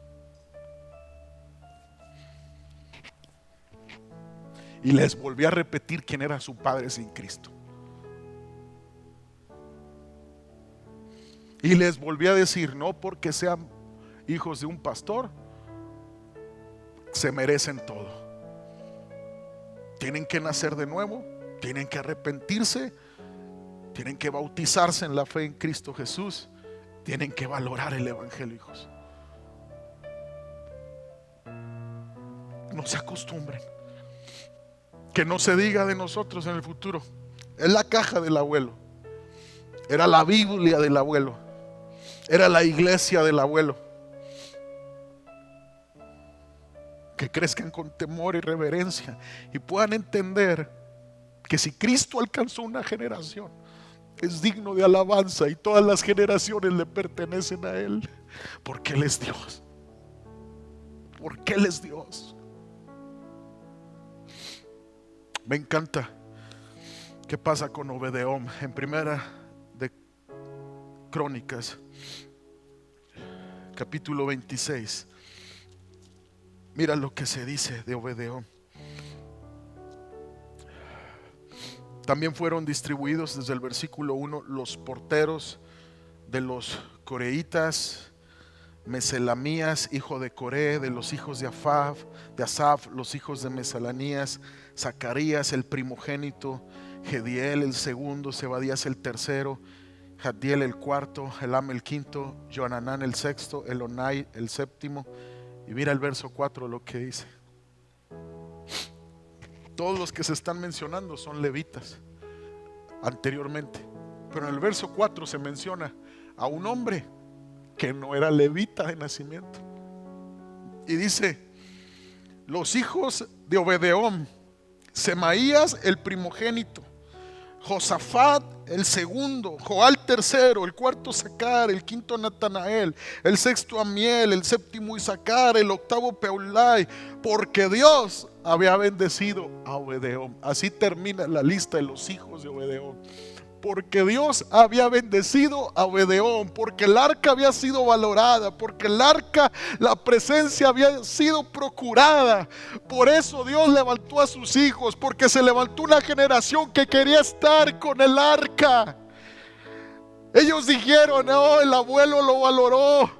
Y les volví a repetir quién era su padre sin Cristo. Y les volví a decir: no porque sean hijos de un pastor se merecen todo. Tienen que nacer de nuevo, tienen que arrepentirse, tienen que bautizarse en la fe en Cristo Jesús, tienen que valorar el evangelio, hijos. No se acostumbren. Que no se diga de nosotros en el futuro: Es la caja del abuelo. Era la Biblia del abuelo. Era la iglesia del abuelo. Que crezcan con temor y reverencia y puedan entender que si Cristo alcanzó una generación, es digno de alabanza y todas las generaciones le pertenecen a Él, porque Él es Dios. Porque Él es Dios. Me encanta qué pasa con Obed-Edom en Primera de Crónicas, capítulo 26. Mira lo que se dice de Obed-Edom. También fueron distribuidos desde el versículo 1 los porteros de los coreitas, Meselamías, hijo de Coré, de los hijos de Asaf, los hijos de Mesalanías, Zacarías el primogénito, Gediel el segundo, Zebadías el tercero, Jadiel el cuarto, Elam el quinto, Johananán el sexto, Elonai el séptimo. Y mira el verso 4 lo que dice. Todos los que se están mencionando son levitas anteriormente, pero en el verso 4 se menciona a un hombre que no era levita de nacimiento. Y dice: los hijos de Obed-Edom, Semaías el primogénito, Josafat el segundo, Joal tercero, el cuarto Sacar, el quinto Natanael, el sexto Amiel, el séptimo Isacar, el octavo Peulai, porque Dios había bendecido a Obed-Edom. Así termina la lista de los hijos de Obed-Edom. Porque Dios había bendecido a Obed-Edom, porque el arca había sido valorada, porque el arca, la presencia había sido procurada. Por eso Dios levantó a sus hijos, porque se levantó una generación que quería estar con el arca. Ellos dijeron: no, el abuelo lo valoró,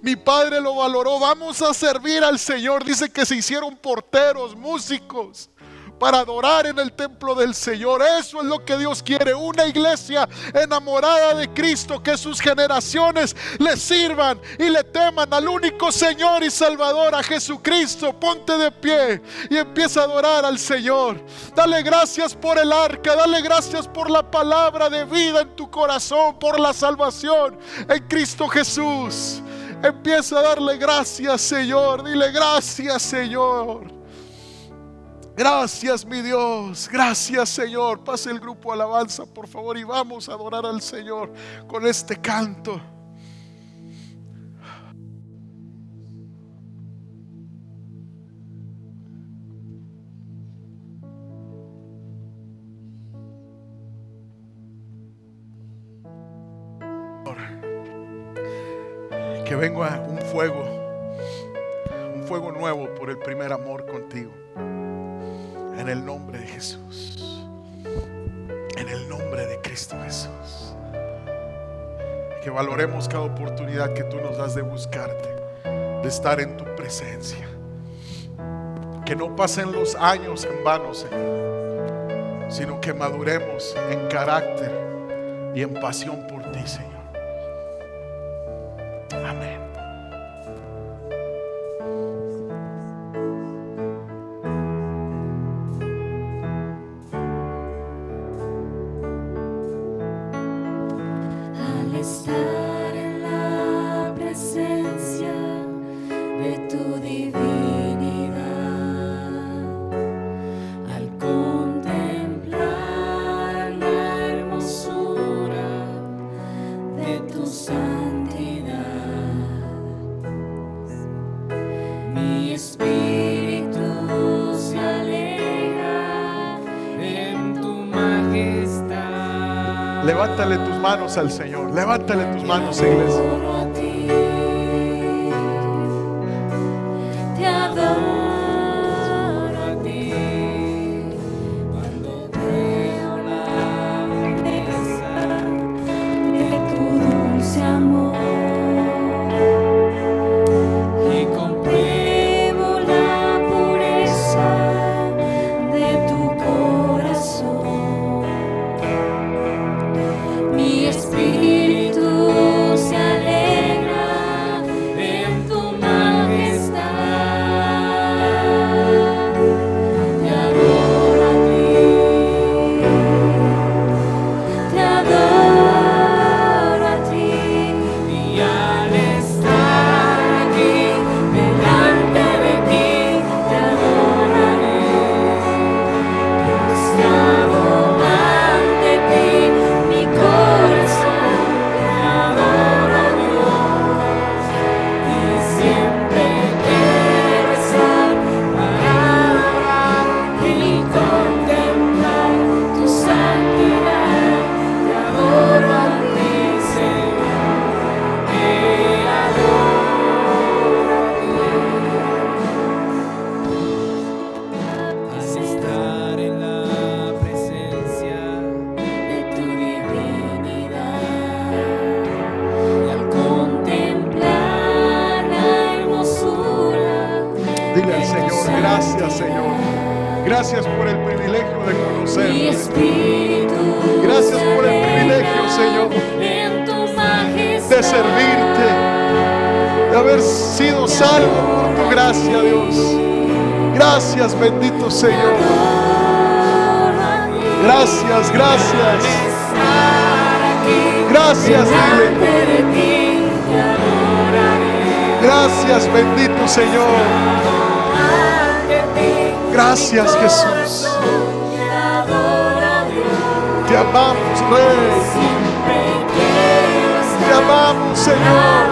mi padre lo valoró, vamos a servir al Señor. Dice que se hicieron porteros, músicos, para adorar en el templo del Señor. Eso es lo que Dios quiere, una iglesia enamorada de Cristo, que sus generaciones le sirvan y le teman al único Señor y Salvador, a Jesucristo. Ponte de pie y empieza a adorar al Señor. Dale gracias por el arca, dale gracias por la palabra de vida en tu corazón, por la salvación en Cristo Jesús. Empieza a darle gracias, Señor. Dile: gracias, Señor. Gracias, mi Dios. Gracias, Señor. Pase el grupo alabanza, por favor, y vamos a adorar al Señor con este canto. Que venga un fuego nuevo por el primer amor contigo. En el nombre de Jesús, en el nombre de Cristo Jesús. Que valoremos cada oportunidad que tú nos das de buscarte, de estar en tu presencia. Que no pasen los años en vano, Señor, sino que maduremos en carácter y en pasión por ti, Señor. Amén. Estar en la presencia de tu divinidad, al contemplar la hermosura de tu santidad, mi espíritu se alegra en tu majestad. Levántale tus manos al Señor. Levántale tus manos, iglesia. Te adoro a ti, cuando veo la grandeza de tu dulce amor y compruebo la pureza de tu corazón. Mi espíritu se alegra Gracias, Señor. Gracias por el privilegio de Mi conocerte. espíritu Gracias por el se privilegio, alegra Señor, en tu majestad. de servirte, de haber sido salvo por tu gracia, Dios. Gracias, bendito Señor. Gracias, gracias. Gracias, dile. Gracias, bendito Señor. Gracias, Jesús. Te amamos, Rey. Te amamos, Señor.